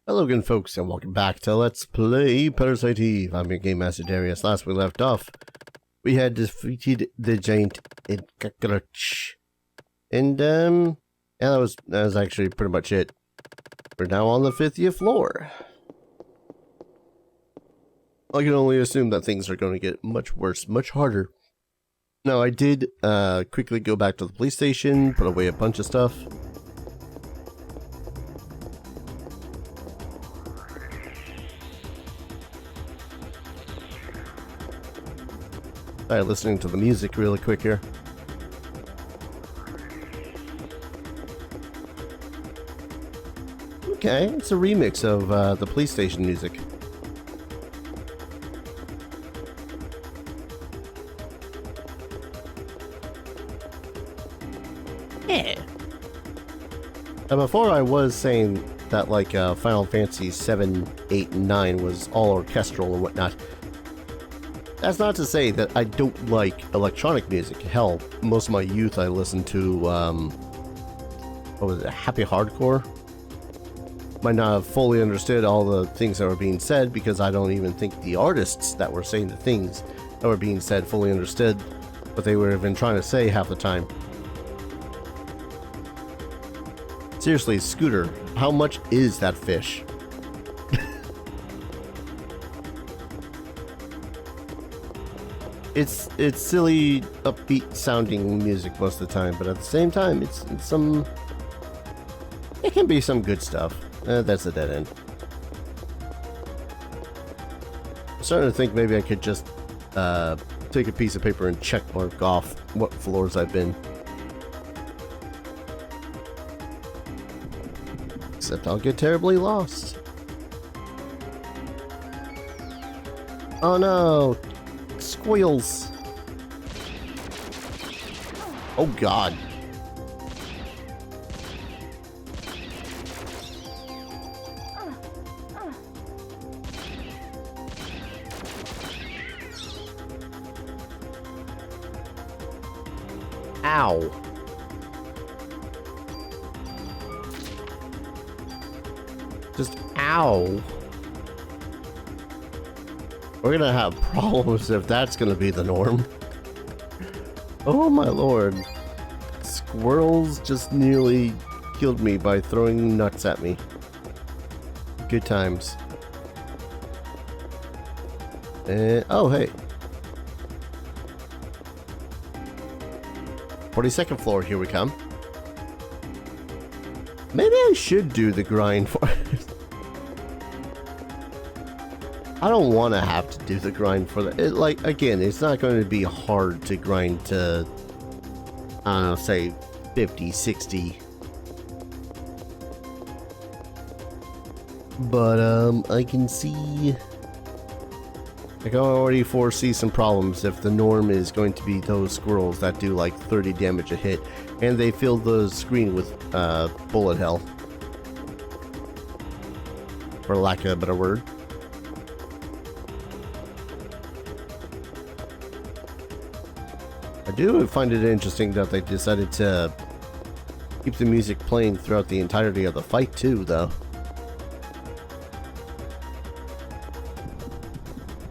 Hello again, folks, and welcome back to Let's Play Parasite. I'm your Game Master Darius. Last we left off, we had defeated the giant cockroach. And, yeah, that was actually pretty much it. We're now on the 50th floor. I can only assume that things are going to get much worse, much harder. Now, I did, quickly go back to the police station, put away a bunch of stuff. Alright, listening to the music really quick here. Okay, it's a remix of the police station music. Yeah. Now before I was saying that like Final Fantasy 7, 8, and 9 was all orchestral and whatnot. That's not to say that I don't like electronic music. Hell, most of my youth I listened to, what was it, happy hardcore? Might not have fully understood all the things that were being said because I don't even think the artists that were saying the things that were being said fully understood what they were even trying to say half the time. Seriously, Scooter, how much is that fish? It's silly, upbeat sounding music most of the time, but at the same time, it can be some good stuff. That's a dead end. I'm starting to think maybe I could just take a piece of paper and check mark off what floors I've been. Except I'll get terribly lost. Oh no! Squeals! Oh god. Ow. Just ow. We're gonna have problems if that's gonna be the norm. Oh my lord. Squirrels just nearly killed me by throwing nuts at me. Good times. And, oh hey. 42nd floor, here we come. Maybe I should do the grind for it. I don't want to have to do the grind for that. Like, again, it's not going to be hard to grind to, I don't know, say 50, 60. But, I can see... I can already foresee some problems if the norm is going to be those squirrels that do like 30 damage a hit, and they fill the screen with, bullet hell. For lack of a better word. I do find it interesting that they decided to keep the music playing throughout the entirety of the fight too, though.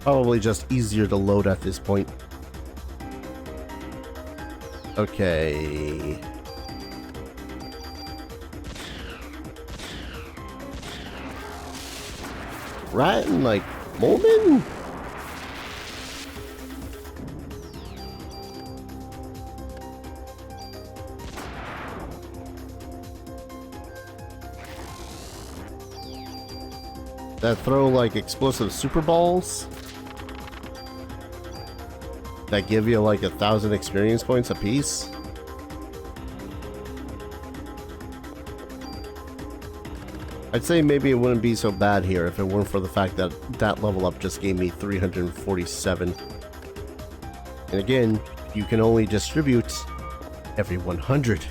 Probably just easier to load at this point. Okay. Right in like moment? That throw like explosive super balls that give you like 1,000 experience points apiece. I'd say maybe it wouldn't be so bad here if it weren't for the fact that that level up just gave me 347. And again, you can only distribute every 100.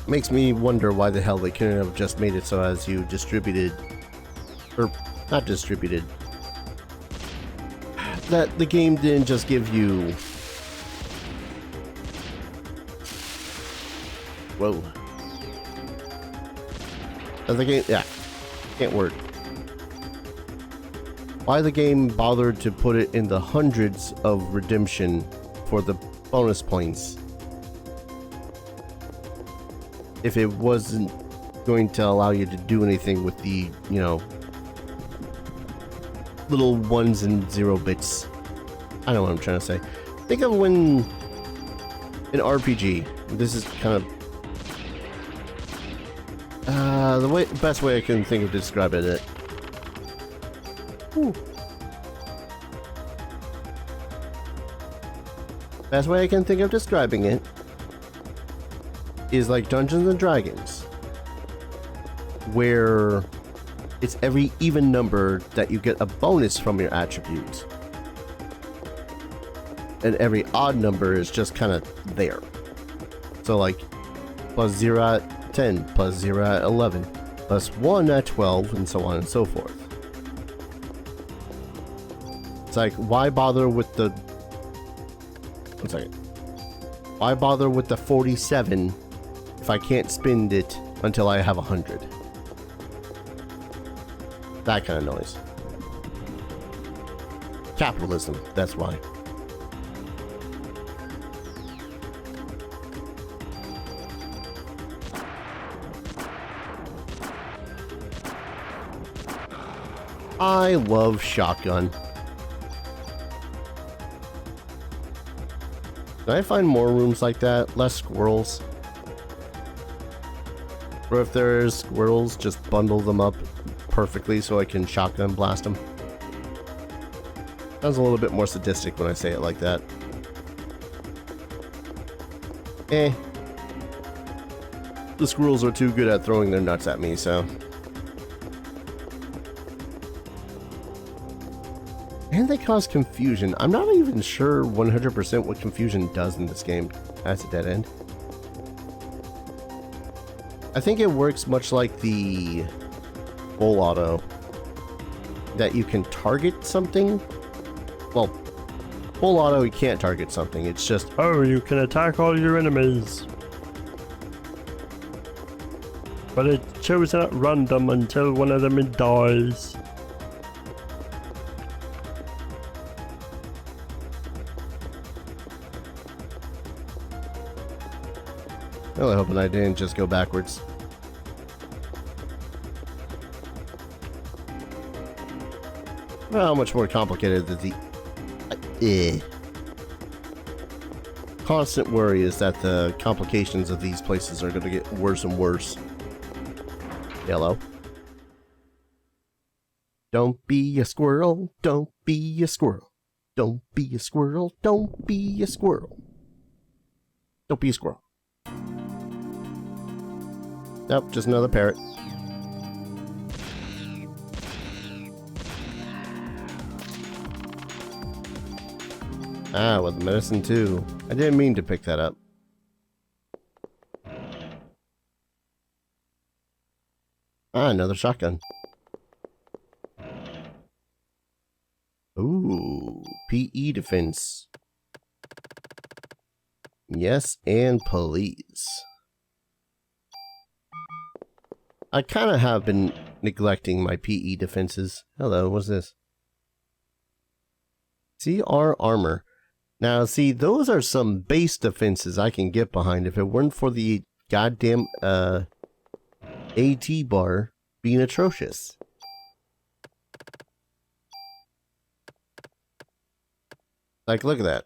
Makes me wonder why the hell they couldn't have just made it so as you distributed, or not distributed, that the game didn't just give you... Whoa. The game, yeah, can't work. Why the game bothered to put it in the hundreds of redemption for the bonus points if it wasn't going to allow you to do anything with the, you know, little ones and 0 bits. I know what I'm trying to say. Think of when an RPG, this is kind of the best way I can think of describing it. Ooh. Best way I can think of describing it is like Dungeons and Dragons, where it's every even number that you get a bonus from your attributes, and every odd number is just kind of there. So like plus 0 at 10, plus 0 at 11, plus 1 at 12, and so on and so forth. It's like, why bother with the... One second. Why bother with the 47 if I can't spend it until I have 100? That kind of noise. Capitalism, that's why. I love shotgun. Can I find more rooms like that? Less squirrels? Or if there's squirrels, just bundle them up perfectly so I can shotgun blast them. Sounds a little bit more sadistic when I say it like that. Eh. The squirrels are too good at throwing their nuts at me, so... And they cause confusion. I'm not even sure 100% what confusion does in this game. That's a dead end. I think it works much like the full auto, that you can target something. Well, full auto you can't target something. It's just, oh, you can attack all your enemies. But it's chosen at random until one of them dies. really hoping I didn't just go backwards. Well, how much more complicated than the... Constant worry is that the complications of these places are going to get worse and worse. Yellow. Don't be a squirrel, don't be a squirrel. Don't be a squirrel, don't be a squirrel. Don't be a squirrel. Nope, just another parrot. Ah, with medicine too. I didn't mean to pick that up. Ah, another shotgun. Ooh, PE defense. Yes, and please. I kind of have been neglecting my PE defenses. Hello, what's this? CR armor. Now, see, those are some base defenses I can get behind if it weren't for the goddamn AT bar being atrocious. Like, look at that.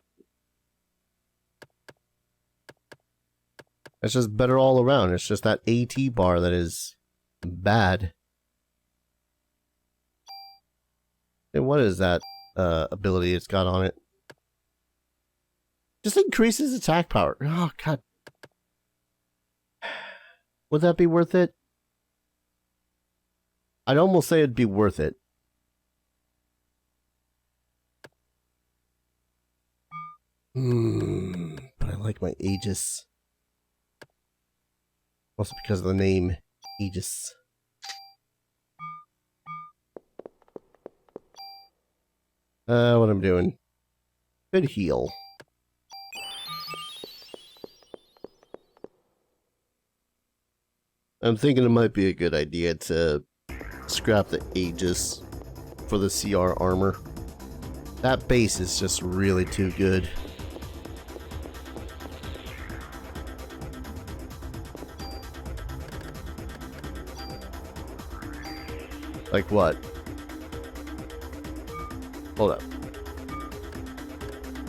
It's just better all around. It's just that AT bar that is bad. And what is that ability it's got on it? Just increases attack power. Oh, God. Would that be worth it? I'd almost say it'd be worth it. But I like my Aegis. Also because of the name Aegis. What I'm doing. Good heal. I'm thinking it might be a good idea to scrap the Aegis for the CR armor. That base is just really too good. Like what? Hold up.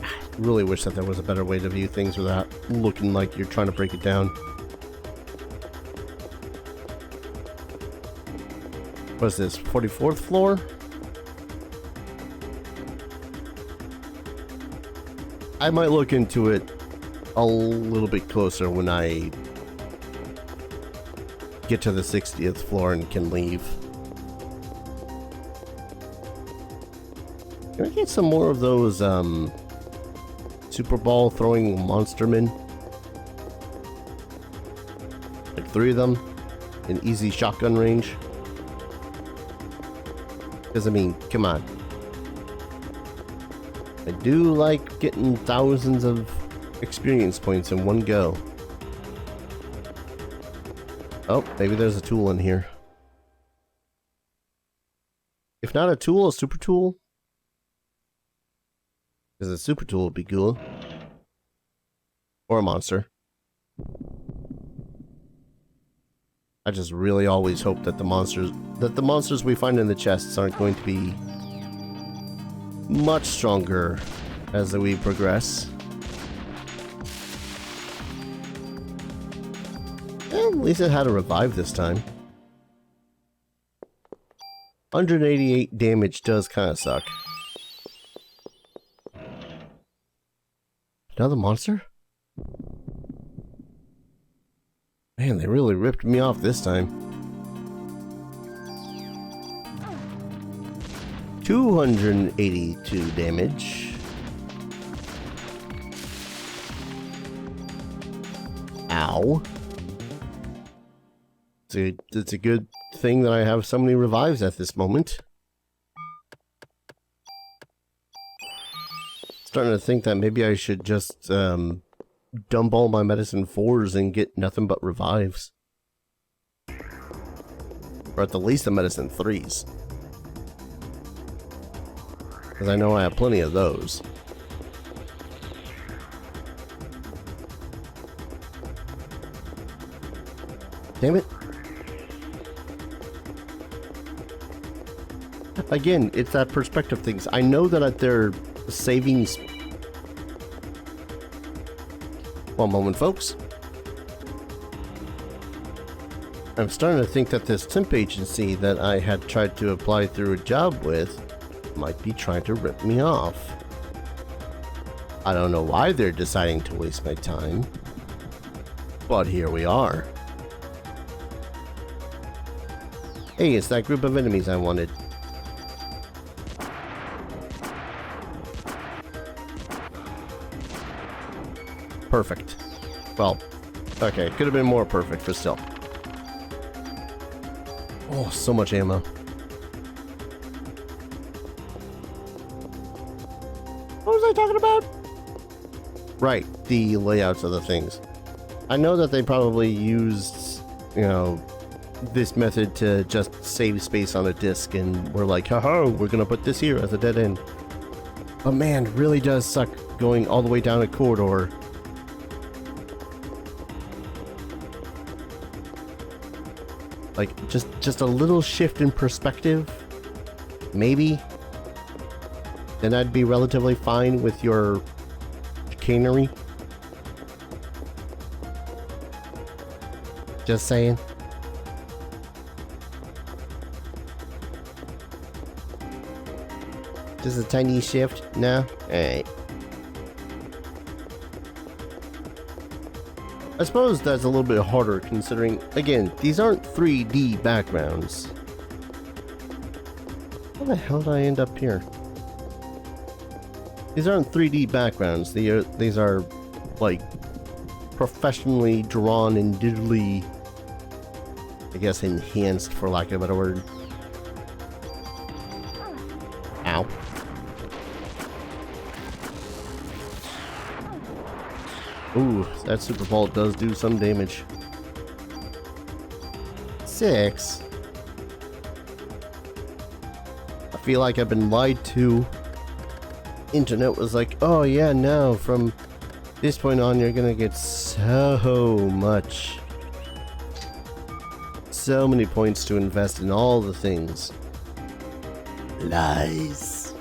I really wish that there was a better way to view things without looking like you're trying to break it down. What is this, 44th floor? I might look into it a little bit closer when I get to the 60th floor and can leave. Can I get some more of those, Super Ball throwing monstermen? Like 3 of them in easy shotgun range? Because, I mean, come on. I do like getting thousands of experience points in one go. Oh, maybe there's a tool in here. If not a tool, a super tool? Because a super tool would be cool. Or a monster. I just really always hope that the monsters we find in the chests aren't going to be much stronger as we progress. Well, at least it had a revive this time. 188 damage does kind of suck. Another monster? Man, they really ripped me off this time. 282 damage. Ow. It's a good thing that I have so many revives at this moment. Starting to think that maybe I should just dump all my medicine 4s and get nothing but revives. Or at the least the medicine 3s. Because I know I have plenty of those. Damn it. Again, it's that perspective things. I know that at their savings... One moment, folks. I'm starting to think that this temp agency that I had tried to apply through a job with might be trying to rip me off. I don't know why they're deciding to waste my time, but here we are. Hey, it's that group of enemies I wanted. Perfect. Well, okay, could have been more perfect, but still. Oh, so much ammo. What was I talking about? Right, the layouts of the things. I know that they probably used, you know, this method to just save space on a disk, and we're like, haha, we're gonna put this here as a dead end. But man, it really does suck going all the way down a corridor. Like, just a little shift in perspective, maybe, then I'd be relatively fine with your chicanery. Just saying. Just a tiny shift? No? Alright. I suppose that's a little bit harder considering, again, these aren't 3D backgrounds. How the hell did I end up here? These aren't 3D backgrounds. These are like professionally drawn and digitally, I guess, enhanced, for lack of a better word. Ow. Ooh, that super ball does do some damage. 6. I feel like I've been lied to. Internet was like, oh yeah, no, from this point on you're gonna get so much. So many points to invest in all the things. Lies.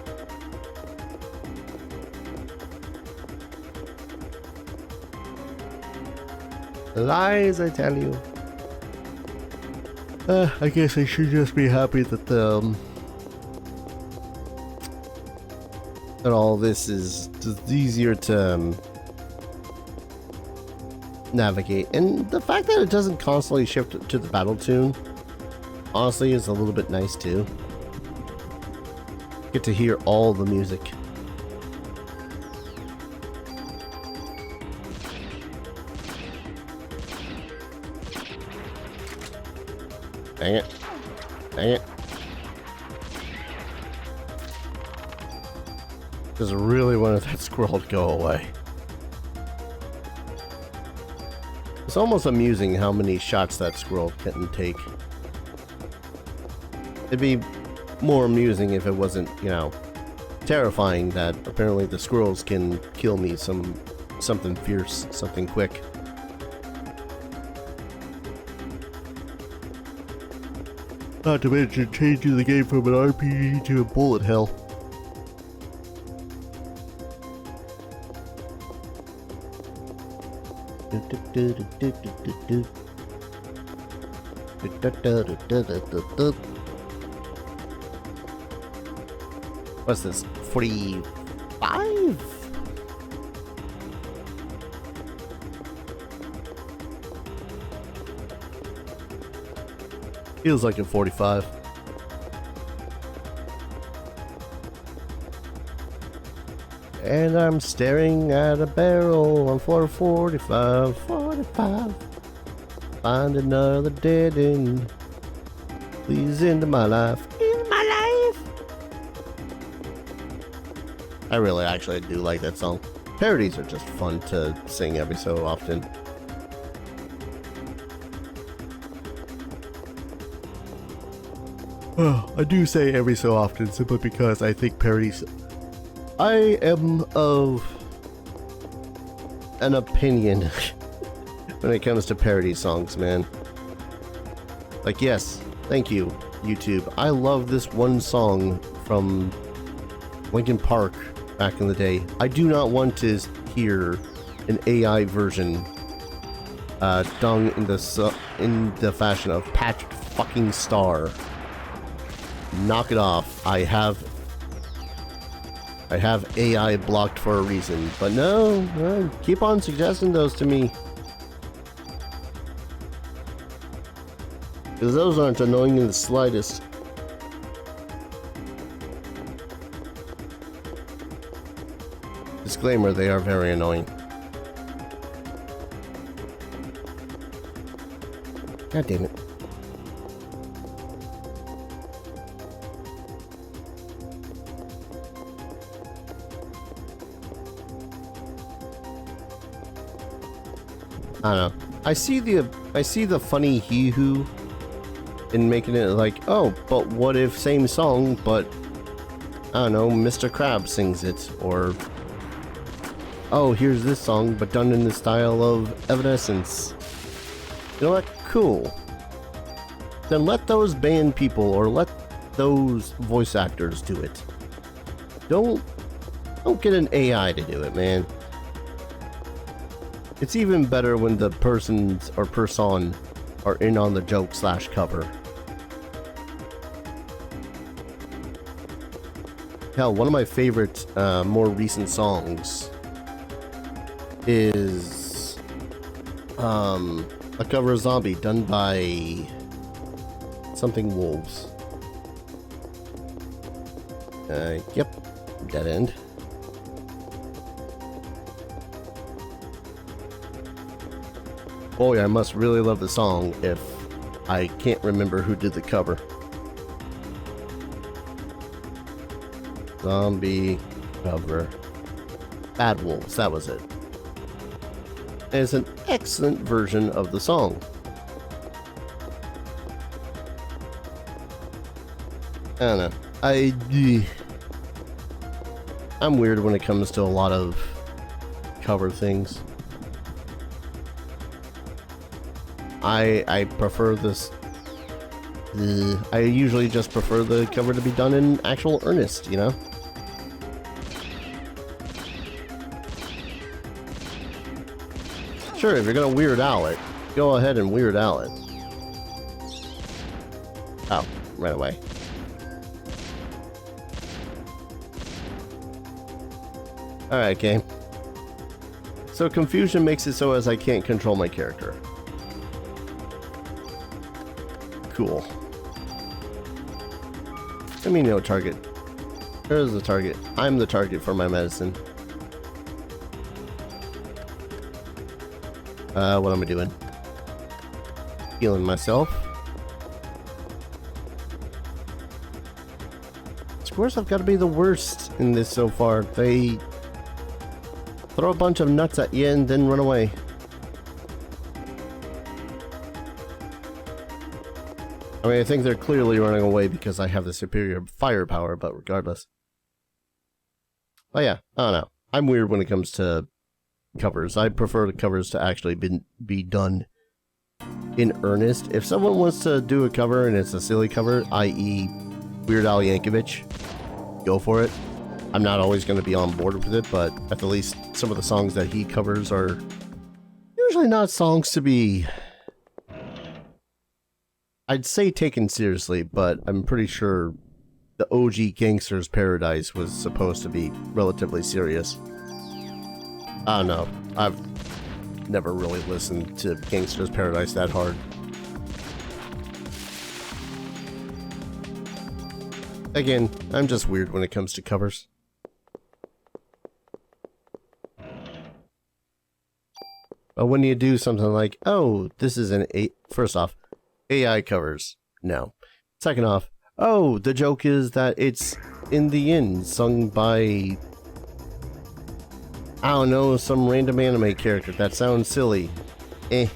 Lies, I tell you. I guess I should just be happy that that all this is just easier to navigate, and the fact that it doesn't constantly shift to the battle tune honestly is a little bit nice too. Get to hear all the music. Dang it. Dang it. Just really wanted that squirrel to go away. It's almost amusing how many shots that squirrel can take. It'd be more amusing if it wasn't, you know, terrifying that apparently the squirrels can kill me something fierce, something quick. Not to mention changing the game from an RPG to a bullet hell. What's this? 45? Feels like a 45. And I'm staring at a barrel on floor 45, 45. Find another dead end. Please into my life. In my life. I really actually do like that song. Parodies are just fun to sing every so often. I do say every so often simply because I think parodies... I am of an opinion when it comes to parody songs, man. Like, yes, thank you, YouTube. I love this one song from Linkin Park back in the day. I do not want to hear an AI version done in the fashion of Patrick fucking Star. Knock it off. I have AI blocked for a reason, but no, keep on suggesting those to me. Because those aren't annoying in the slightest. Disclaimer, they are very annoying. God damn it. I don't know. I see the funny hee-hoo in making it like, oh, but what if same song, but I don't know, Mr. Krabs sings it, or oh, here's this song, but done in the style of Evanescence. You know what? Cool. Then let those band people or let those voice actors do it. Don't get an AI to do it, man. It's even better when the persons or person are in on the joke / cover. Hell, one of my favorite more recent songs is a cover of Zombie done by something Wolves. Yep, dead end. Boy, I must really love the song if I can't remember who did the cover. Zombie cover. Bad Wolves, that was it. And it's an excellent version of the song. I don't know. I'm weird when it comes to a lot of cover things. I prefer this. I usually just prefer the cover to be done in actual earnest, you know? Sure, if you're gonna Weird Al it, go ahead and Weird Al it. Oh, right away. Alright, game. So confusion makes it so as I can't control my character. Cool. I mean, no target. There's the target. I'm the target for my medicine. What am I doing? Healing myself. Squares have got to be the worst in this so far. They throw a bunch of nuts at you and then run away. I mean, I think they're clearly running away because I have the superior firepower, but regardless. Oh yeah, I don't know. I'm weird when it comes to covers. I prefer the covers to actually be done in earnest. If someone wants to do a cover and it's a silly cover, i.e. Weird Al Yankovic, go for it. I'm not always going to be on board with it, but at the least some of the songs that he covers are usually not songs to be, I'd say, taken seriously, but I'm pretty sure the OG Gangster's Paradise was supposed to be relatively serious. I don't know. I've never really listened to Gangster's Paradise that hard. Again, I'm just weird when it comes to covers. But when you do something like, oh, this is first off, AI covers. No. Second off, oh, the joke is that it's In the End, sung by, I don't know, some random anime character. That sounds silly. I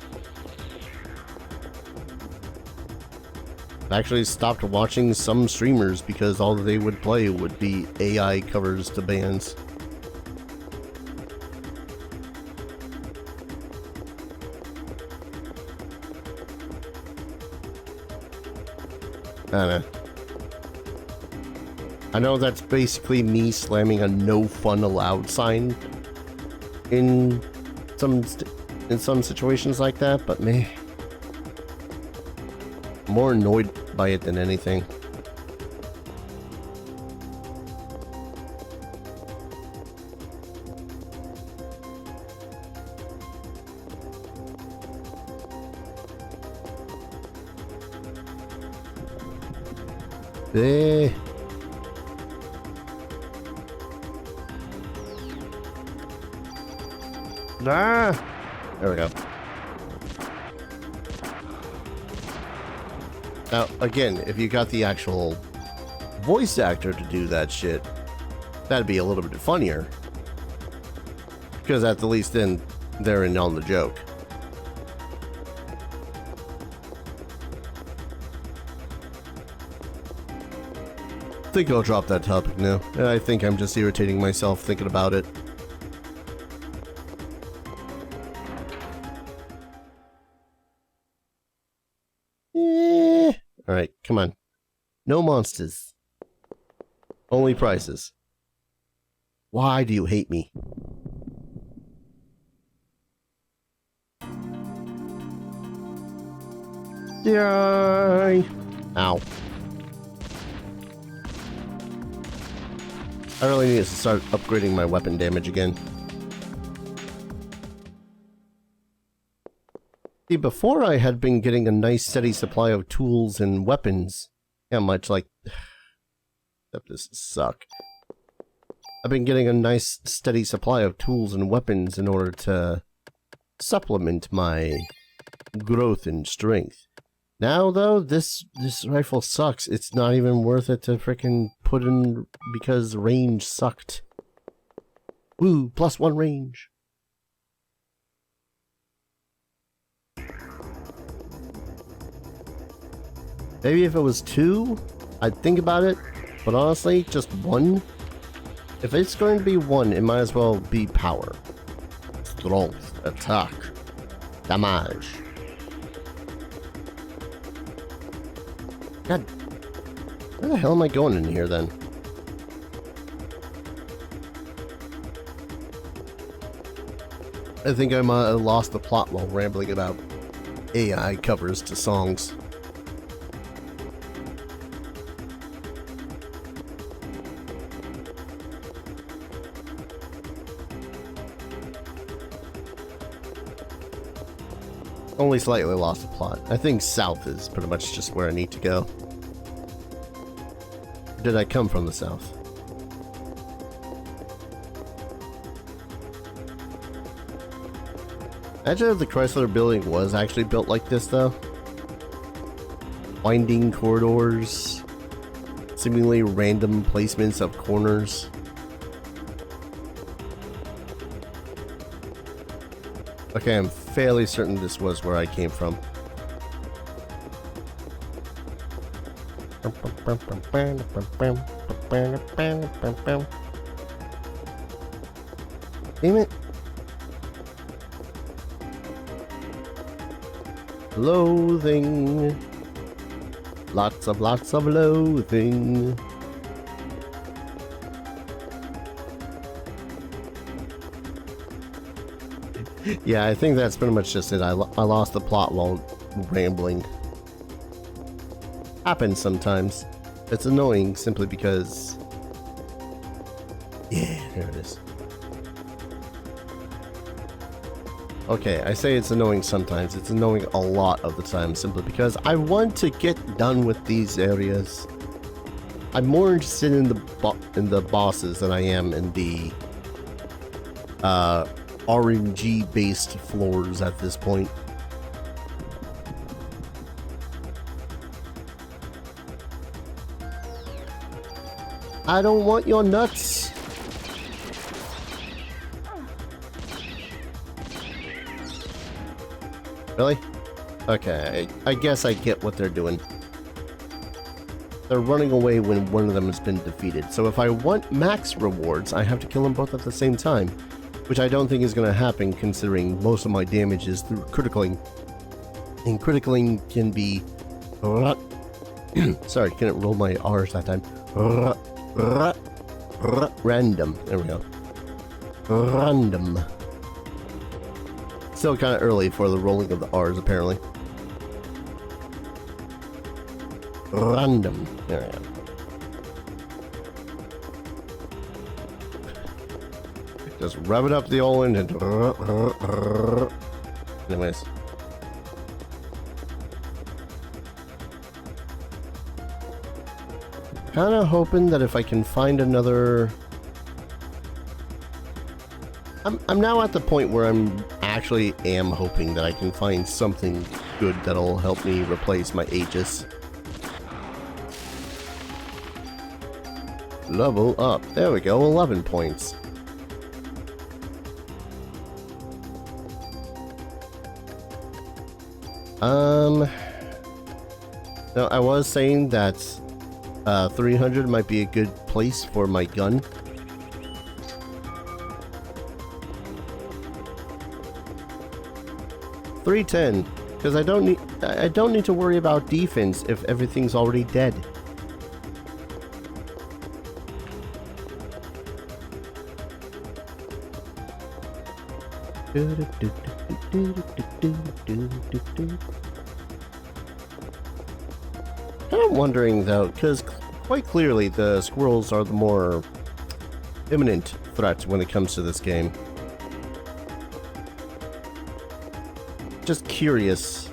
actually stopped watching some streamers because all they would play would be AI covers to bands. I don't know. I know that's basically me slamming a no fun allowed sign in some situations like that, but meh. I'm more annoyed by it than anything. Eh. Ah! There we go. Now, again, if you got the actual voice actor to do that shit, that'd be a little bit funnier. Because at the least then, they're in on the joke. I think I'll drop that topic now. I think I'm just irritating myself thinking about it. Alright, come on. No monsters. Only prizes. Why do you hate me? Yay! Ow. I really need to start upgrading my weapon damage again. See, before I had been getting a nice steady supply of tools and weapons. Yeah, much like... Except this suck. I've been getting a nice steady supply of tools and weapons in order to supplement my growth and strength. Now, though, this rifle sucks. It's not even worth it to frickin' put in because range sucked. Woo, +1 range. Maybe if it was 2, I'd think about it, but honestly, just one. If it's going to be one, it might as well be power. Strength, attack, damage. God, where the hell am I going in here then? I think I might have lost the plot while rambling about AI covers to songs. Only slightly lost the plot. I think south is pretty much just where I need to go. Or did I come from the south? Imagine if the Chrysler building was actually built like this, though. Winding corridors, seemingly random placements of corners. Okay, I'm fairly certain this was where I came from. Damn it. Loathing. Lots of loathing. Yeah, I think that's pretty much just it. I lost the plot while rambling. Happens sometimes. It's annoying simply because... Yeah, there it is. Okay, I say it's annoying sometimes. It's annoying a lot of the time simply because I want to get done with these areas. I'm more interested in the bosses than I am in the RNG based floors at this point. I don't want your nuts. Really? Okay, I guess I get what they're doing. They're running away when one of them has been defeated. So if I want max rewards, I have to kill them both at the same time. Which I don't think is going to happen considering most of my damage is through criticalling. And criticalling can be... Sorry, couldn't roll my R's that time. Random. There we go. Random. Still kind of early for the rolling of the R's, apparently. Random. There I am. Just rev it up the old engine. Anyways. Kind of hoping that if I can find another... I'm now at the point where I'm actually am hoping that I can find something good that'll help me replace my Aegis. Level up. There we go, 11 points. No, I was saying that 300 might be a good place for my gun. $310, because I don't need to worry about defense if everything's already dead. I'm wondering though, because quite clearly the squirrels are the more imminent threat when it comes to this game. Just curious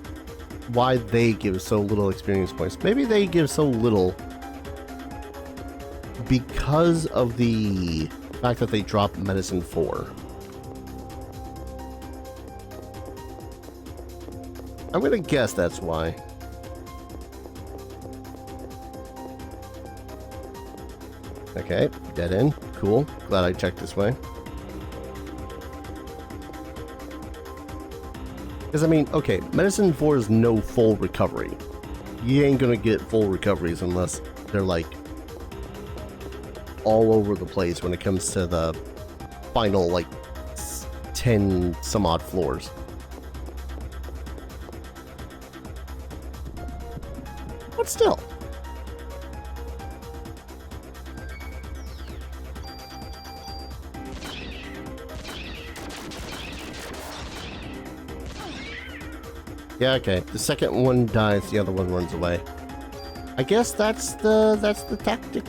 why they give so little experience points. Maybe they give so little because of the fact that they drop medicine 4. I'm gonna guess that's why. Okay, dead end. Cool. Glad I checked this way. Because, I mean, okay, medicine 4 is no full recovery. you ain't gonna get full recoveries unless they're like all over the place when it comes to the final like 10 some odd floors. But still. Yeah, okay. The second one dies, the other one runs away. I guess that's the tactic.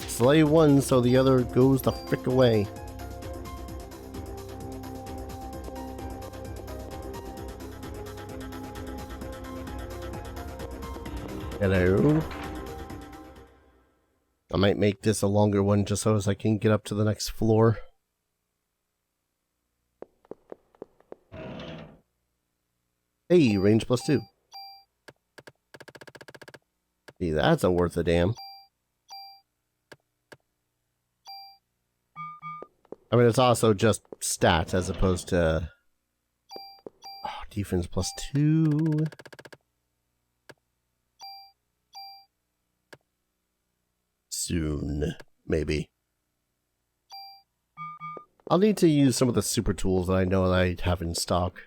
Slay one so the other goes the frick away. Hello. I might make this a longer one just so as I can get up to the next floor. Hey, range +2. See, that's a worth a damn. I mean, it's also just stats as opposed to defense +2. Soon, maybe. I'll need to use some of the super tools that I know that I have in stock.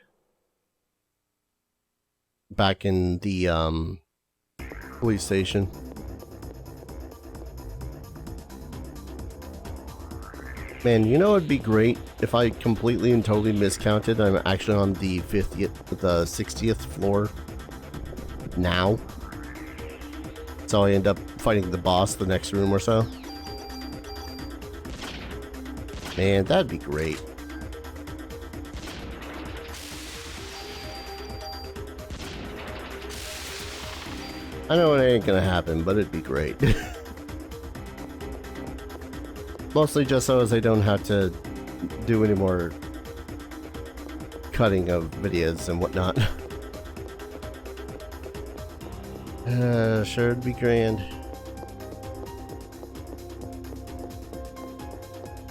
Back in the police station. Man, you know it'd be great if I completely and totally miscounted. I'm actually on the 60th floor now. So I end up fighting the boss the next room or so. Man, that'd be great. I know it ain't gonna happen, but it'd be great. Mostly just so as I don't have to do any more cutting of videos and whatnot. Sure, it'd be grand.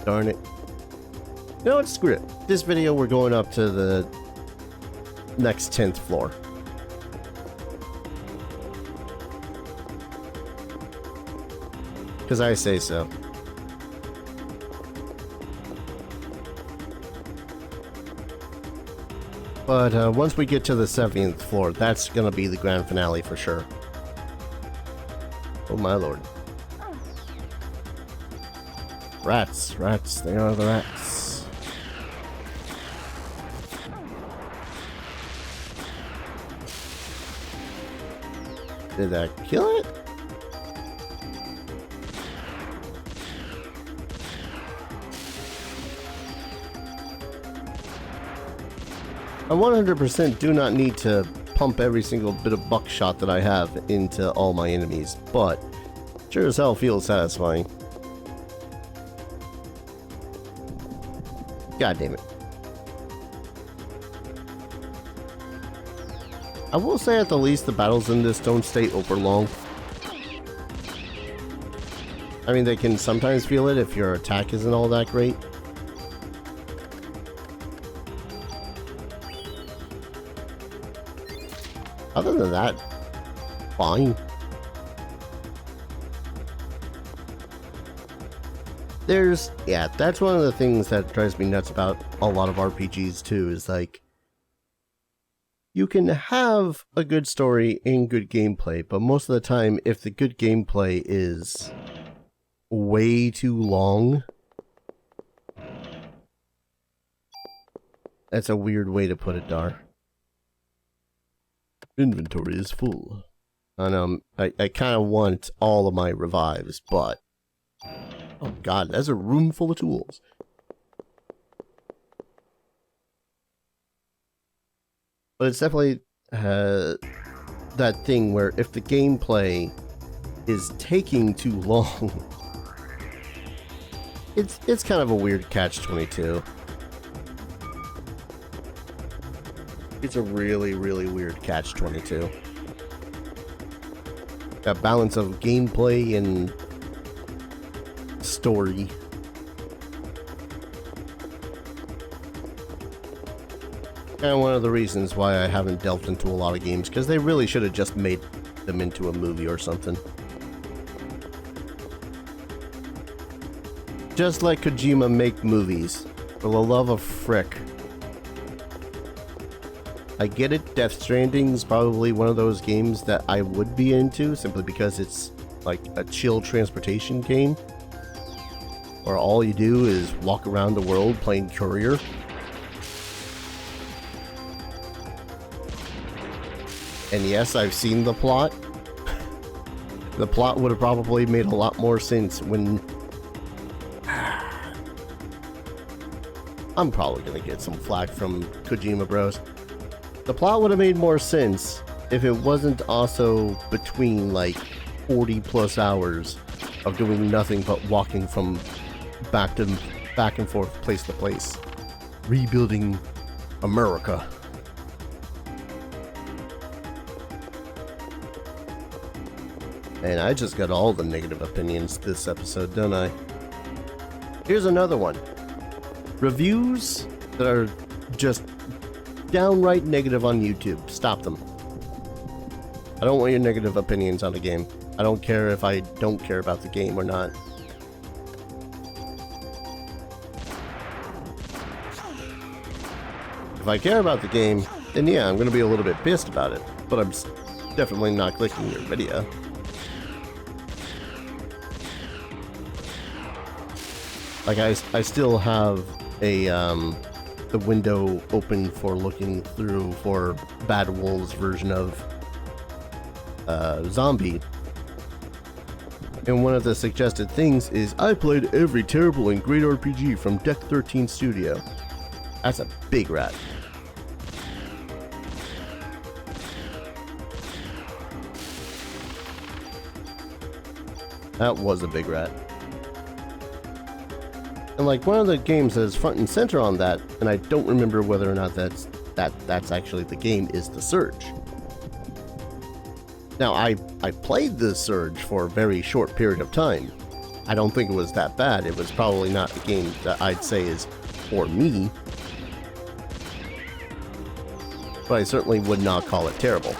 Darn it. You know what? Screw it. This video, we're going up to the next 10th floor. Because I say so. But once we get to the 7th floor, that's going to be the grand finale for sure. Oh my lord. Rats, rats, they are the rats. Did that kill it? I 100% do not need to pump every single bit of buckshot that I have into all my enemies, but sure as hell feels satisfying. God damn it. I will say at the least the battles in this don't stay over long. I mean, they can sometimes feel it if your attack isn't all that great. Other than that, fine. Yeah, that's one of the things that drives me nuts about a lot of RPGs too, is like, you can have a good story and good gameplay, but most of the time, if the good gameplay is way too long, that's a weird way to put it, Dar. Inventory is full. I know, I kind of want all of my revives, but... Oh god, that's a room full of tools. But it's definitely that thing where if the gameplay is taking too long, it's kind of a weird catch-22. It's a really, really weird catch-22. That balance of gameplay and story. And one of the reasons why I haven't delved into a lot of games, because they really should have just made them into a movie or something. Just like Kojima make movies. For the love of frick. I get it, Death Stranding's probably one of those games that I would be into, simply because it's like a chill transportation game. Where all you do is walk around the world playing courier. And yes, I've seen the plot. The plot would have probably made a lot more sense when... I'm probably gonna get some flack from Kojima Bros. The plot would have made more sense if it wasn't also between like 40 plus hours of doing nothing but walking from back and forth, place to place, rebuilding America. And I just got all the negative opinions this episode, don't I? Here's another one. Reviews that are just downright negative on YouTube. Stop them. I don't want your negative opinions on a game. I don't care if I don't care about the game or not. If I care about the game, then yeah, I'm going to be a little bit pissed about it. But I'm definitely not clicking your video. Like, I still have a, the window open for looking through for Bad Wolves' version of, Zombie. And one of the suggested things is, I played every terrible and great RPG from Deck 13 Studio. That's a big rat. That was a big rat. And like one of the games that is front and center on that, and I don't remember whether or not that's actually the game, is The Surge. Now I played The Surge for a very short period of time. I don't think it was that bad. It was probably not a game that I'd say is for me. But I certainly would not call it terrible.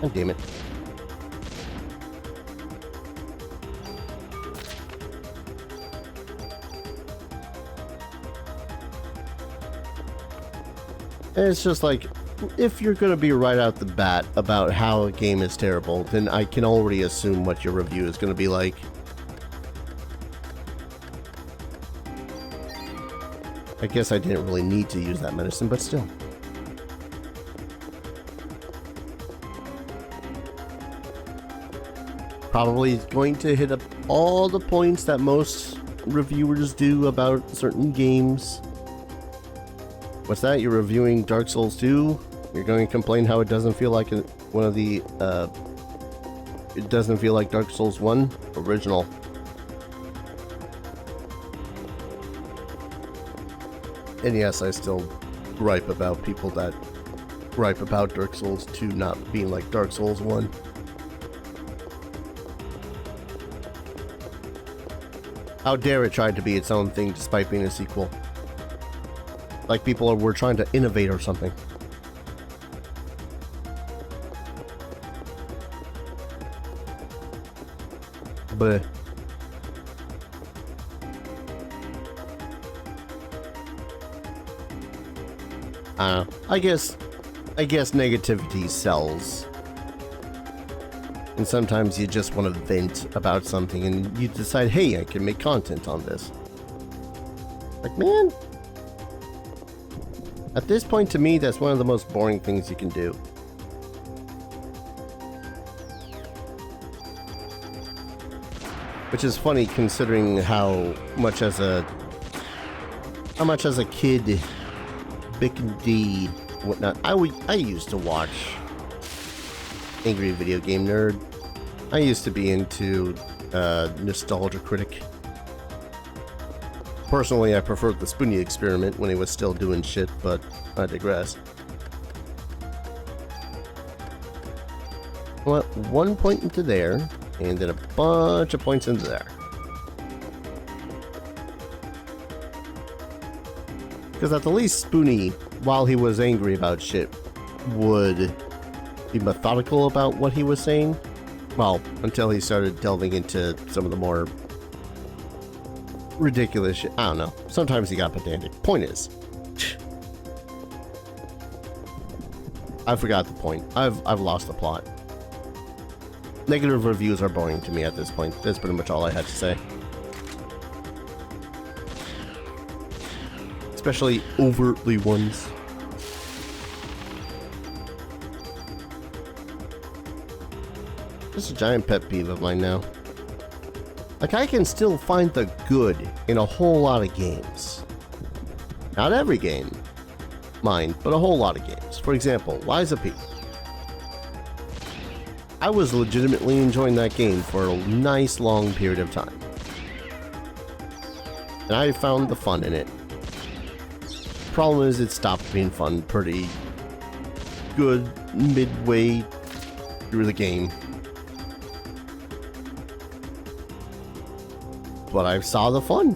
God damn it. And it's just like, if you're going to be right out the bat about how a game is terrible, then I can already assume what your review is going to be like. I guess I didn't really need to use that medicine, but still. Probably going to hit up all the points that most reviewers do about certain games. What's that? You're reviewing Dark Souls 2? You're going to complain how it doesn't feel like one of the, it doesn't feel like Dark Souls 1? Original. And yes, I still gripe about people that gripe about Dark Souls 2 not being like Dark Souls 1. How dare it try to be its own thing despite being a sequel? Like people were trying to innovate or something. But I guess negativity sells. And sometimes you just want to vent about something and you decide, hey, I can make content on this. Like, man, at this point, to me, that's one of the most boring things you can do. Which is funny considering how much as a kid, Bic and D, whatnot, I used to watch Angry Video Game Nerd. I used to be into Nostalgia Critic. Personally, I preferred the Spoonie Experiment when he was still doing shit, but I digress. Well, 1 point into there, and then a bunch of points into there. Because at the least Spoonie, while he was angry about shit, would be methodical about what he was saying. Well, until he started delving into some of the more ridiculous shit. I don't know. Sometimes he got pedantic. Point is, I forgot the point. I've lost the plot. Negative reviews are boring to me at this point. That's pretty much all I had to say. Especially overtly ones. This is a giant pet peeve of mine now. Like, I can still find the good in a whole lot of games. Not every game, mind, but a whole lot of games. For example, Lies of P. I was legitimately enjoying that game for a nice long period of time. And I found the fun in it. Problem is, it stopped being fun pretty good midway through the game. But I saw the fun.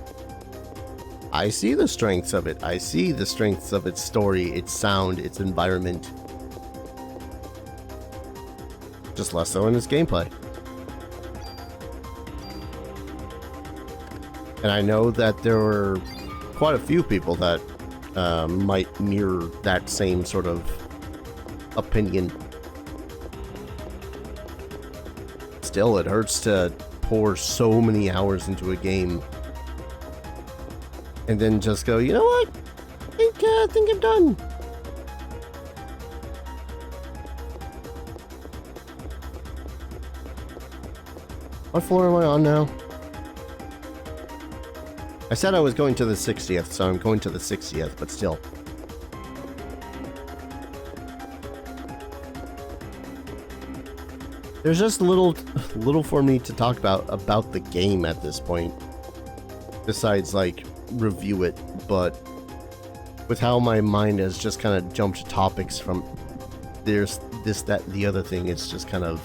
I see the strengths of it. I see the strengths of its story, its sound, its environment. Just less so in its gameplay. And I know that there were quite a few people that might mirror that same sort of opinion. Still, it hurts to pour so many hours into a game and then just go, you know what? I think I'm done. What floor am I on now? I said I was going to the 60th, so I'm going to the 60th, but still. There's just little for me to talk about the game at this point. Besides, like, review it, but with how my mind has just kind of jumped topics from there's this, that, the other thing, it's just kind of...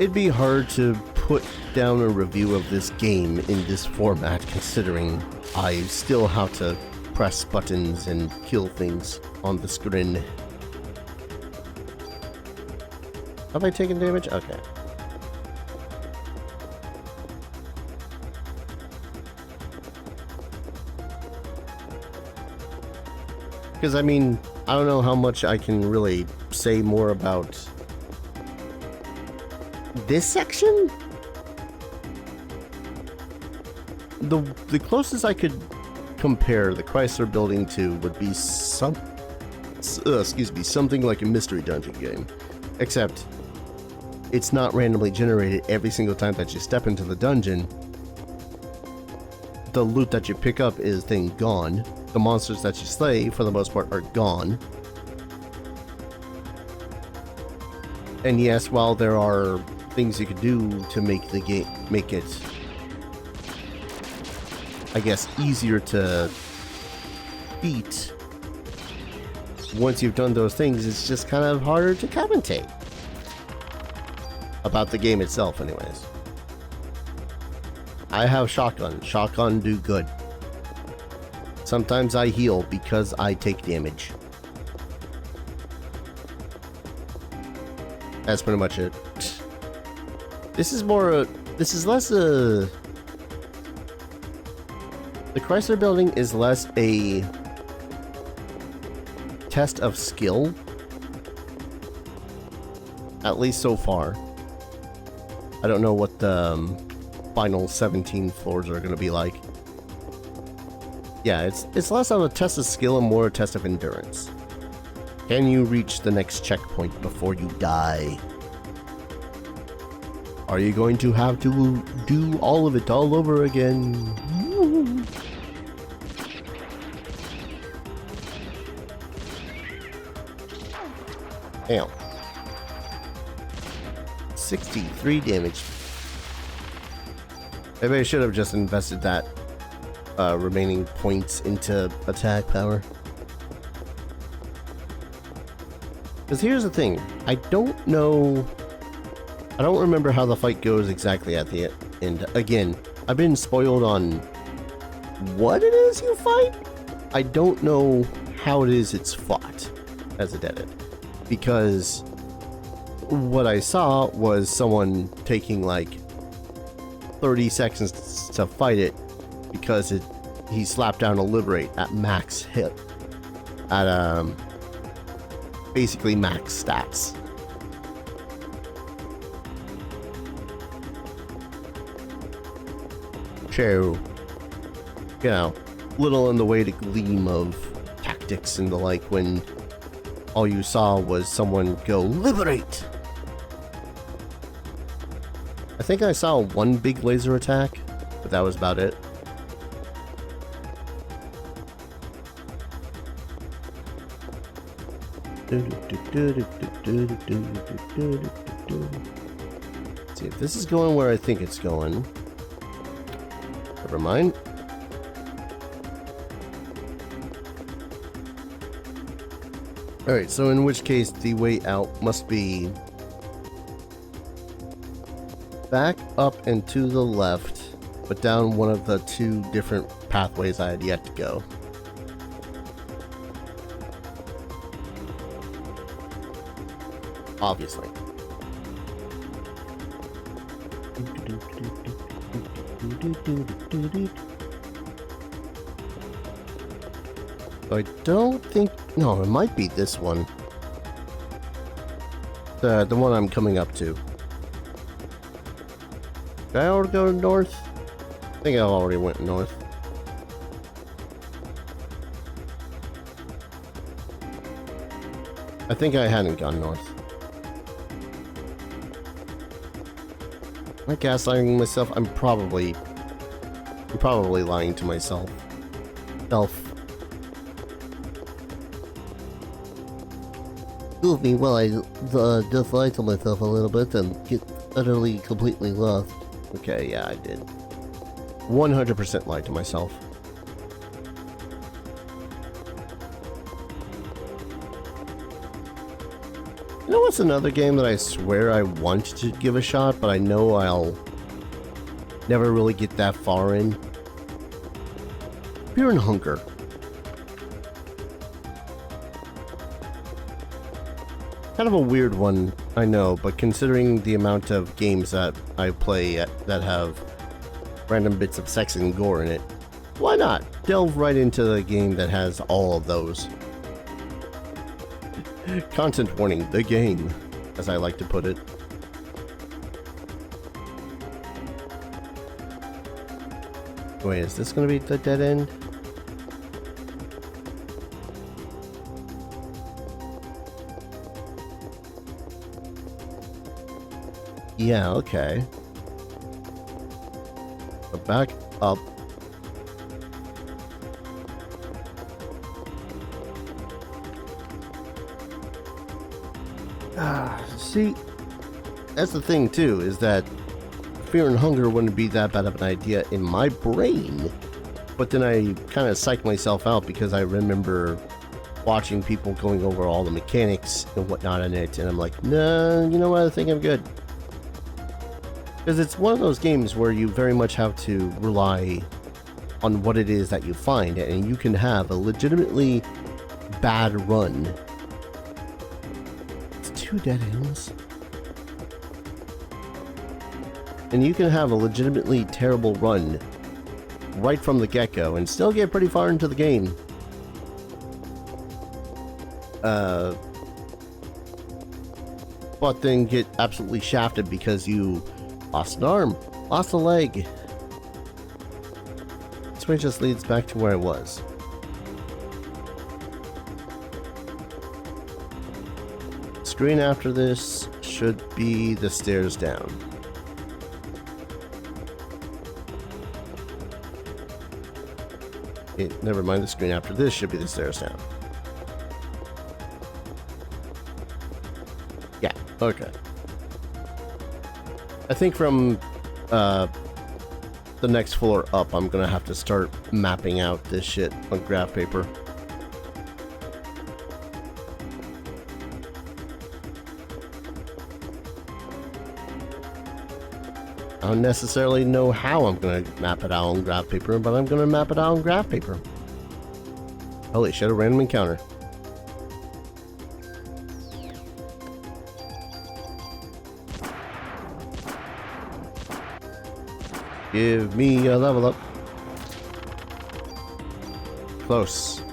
It'd be hard to put down a review of this game in this format, considering I still have to press buttons and kill things on the screen. Have I taken damage? Okay. Because, I mean, I don't know how much I can really say more about this section? The closest I could compare the Chrysler Building to would be something like a mystery dungeon game. Except, it's not randomly generated every single time that you step into the dungeon. The loot that you pick up is then gone. The monsters that you slay, for the most part, are gone. And yes, while there are things you could do to make the game, make it, I guess, easier to beat, once you've done those things, it's just kind of harder to commentate about the game itself, anyways. I have shotgun. Shotgun do good. Sometimes I heal because I take damage. That's pretty much it. This is less a... The Chrysler Building is less a test of skill. At least so far. I don't know what the final 17 floors are going to be like. Yeah, it's less of a test of skill and more a test of endurance. Can you reach the next checkpoint before you die? Are you going to have to do all of it all over again? Damn. 63 damage. Maybe I should have just invested that remaining points into attack power. Because here's the thing, I don't remember how the fight goes exactly at the end. Again, I've been spoiled on what it is you fight. I don't know how it is it's fought as a dead end. Because what I saw was someone taking like 30 seconds to fight it because he slapped down a liberate at max hit. At basically max stats. So, you know, little in the way to gleam of tactics and the like when all you saw was someone go liberate. I think I saw one big laser attack, but that was about it. Let's see if this is going where I think it's going. Never mind. Alright, so in which case the way out must be back, up, and to the left, but down one of the two different pathways I had yet to go. Obviously. I don't think... No, it might be this one. The one I'm coming up to. Did I already go north? I think I already went north. I think I hadn't gone north. Am I gaslighting myself? I'm probably lying to myself. Excuse me while I just lie to myself a little bit and get utterly, completely lost. Okay, yeah, I did. 100% lied to myself. You know what's another game that I swear I want to give a shot, but I know I'll never really get that far in? Fear and Hunger. Kind of a weird one, I know, but considering the amount of games that I play that have random bits of sex and gore in it, why not delve right into the game that has all of those? Content warning, the game, as I like to put it. Wait, is this going to be the dead end? Yeah, okay. So back up. See, that's the thing too, is that Fear and Hunger wouldn't be that bad of an idea in my brain, but then I kind of psyched myself out because I remember watching people going over all the mechanics and whatnot in it, and I'm like, no, you know what, I think I'm good. Because it's one of those games where you very much have to rely on what it is that you find, and you can have a legitimately bad run. It's 2 dead ends. And you can have a legitimately terrible run right from the get-go and still get pretty far into the game. But then get absolutely shafted because you lost an arm, lost a leg. This way just leads back to where I was. Screen after this should be the stairs down. Okay, never mind, the screen after this should be the stairs down. Yeah, okay. I think from the next floor up, I'm gonna have to start mapping out this shit on graph paper. don't necessarily know how I'm gonna map it out on graph paper, but I'm gonna map it out on graph paper. Holy shit, a random encounter. Give me a level up. Close.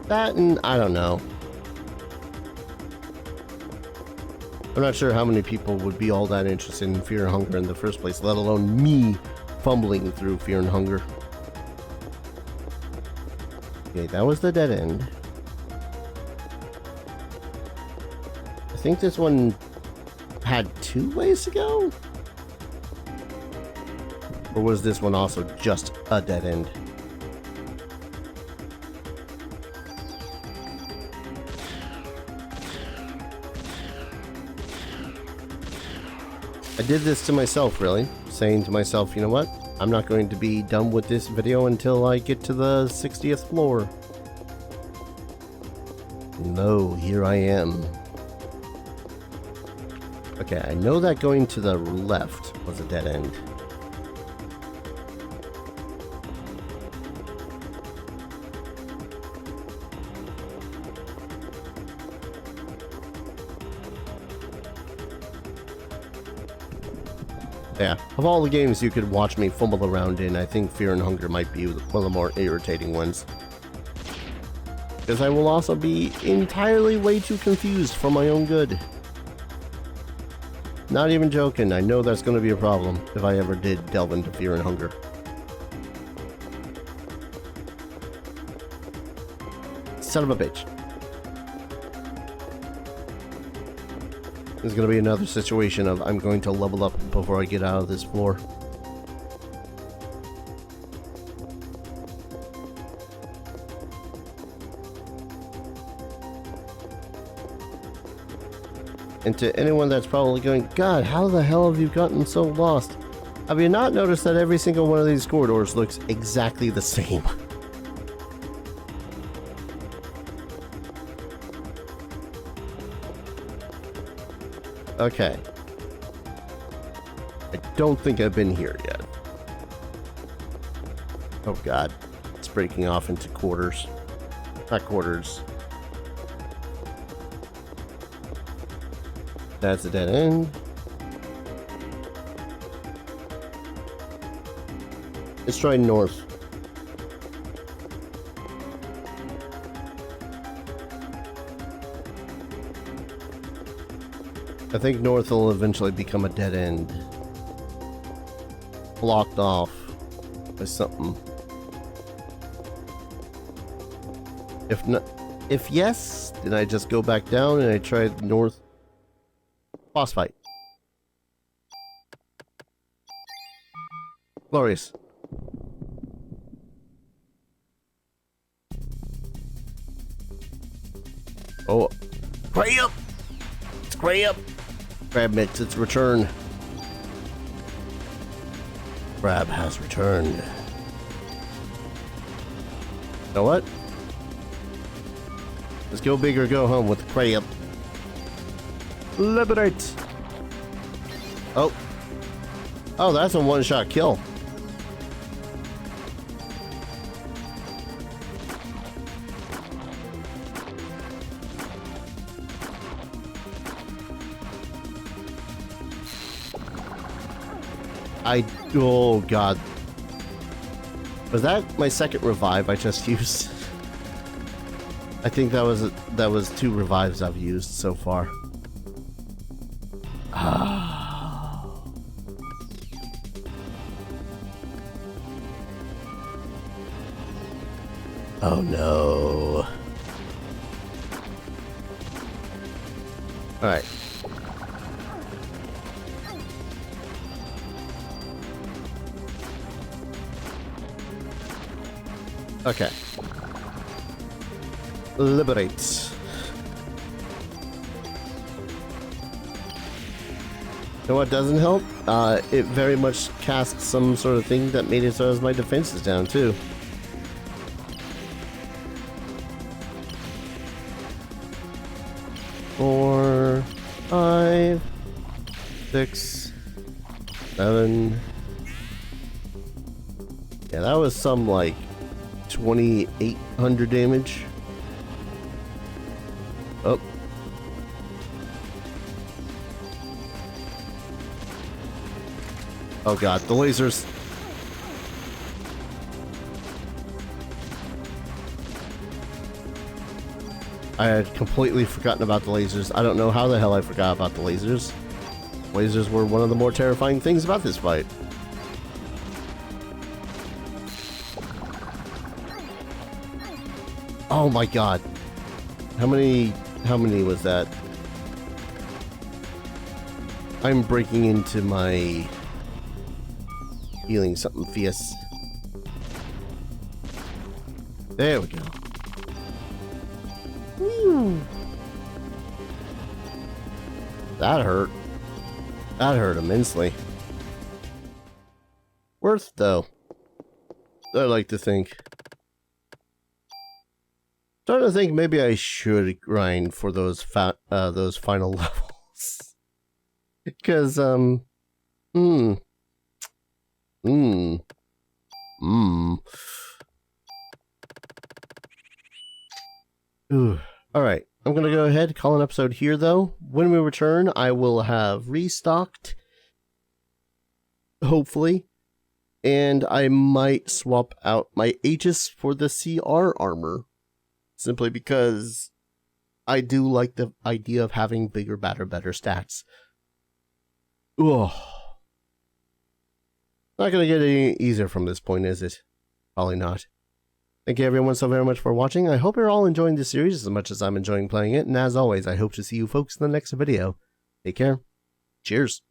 That and I don't know. I'm not sure how many people would be all that interested in Fear and Hunger in the first place, let alone me fumbling through Fear and Hunger. Okay, that was the dead end. I think this one had 2 ways to go? Or was this one also just a dead end? I did this to myself, really. Saying to myself, you know what? I'm not going to be done with this video until I get to the 60th floor. No, here I am. Okay, I know that going to the left was a dead end. Yeah, of all the games you could watch me fumble around in, I think Fear and Hunger might be one of the more irritating ones. Because I will also be entirely way too confused for my own good. Not even joking, I know that's going to be a problem if I ever did delve into Fear and Hunger. Son of a bitch. There's going to be another situation of I'm going to level up before I get out of this floor. And to anyone that's probably going, God, how the hell have you gotten so lost? Have you not noticed that every single one of these corridors looks exactly the same? Okay. I don't think I've been here yet. Oh god. It's breaking off into quarters. Not quarters. That's a dead end. Let's try north. I think north will eventually become a dead end. Blocked off by something. If not, if yes, then I just go back down and I try north. Boss fight. Glorious. Oh, hurry up! It's hurry up! Crab makes its return. Crab has returned. You know what? Let's go big or go home with the crab. Liberate! Oh. Oh, that's a one-shot kill. Oh god. Was that my second revive I just used? I think that was 2 revives I've used so far. Oh no. Alright. Okay. Liberate. You know what doesn't help? It very much cast some sort of thing that made it so as my defense is down too. 6, 7. Yeah, that was some like 2,800 damage. Oh. Oh god, the lasers. I had completely forgotten about the lasers. I don't know how the hell I forgot about the lasers. Lasers were one of the more terrifying things about this fight. Oh my god. How many was that? I'm breaking into my healing something fierce. There we go. Woo. That hurt. That hurt immensely. Worth though. I like to think. Starting to think maybe I should grind for those final levels. Because Ooh. Alright, I'm gonna go ahead, call an episode here though. When we return, I will have restocked. Hopefully. And I might swap out my Aegis for the CR armor. Simply because I do like the idea of having bigger, better stats. Ugh. Not gonna get any easier from this point, is it? Probably not. Thank you everyone so very much for watching. I hope you're all enjoying this series as much as I'm enjoying playing it, and as always, I hope to see you folks in the next video. Take care. Cheers.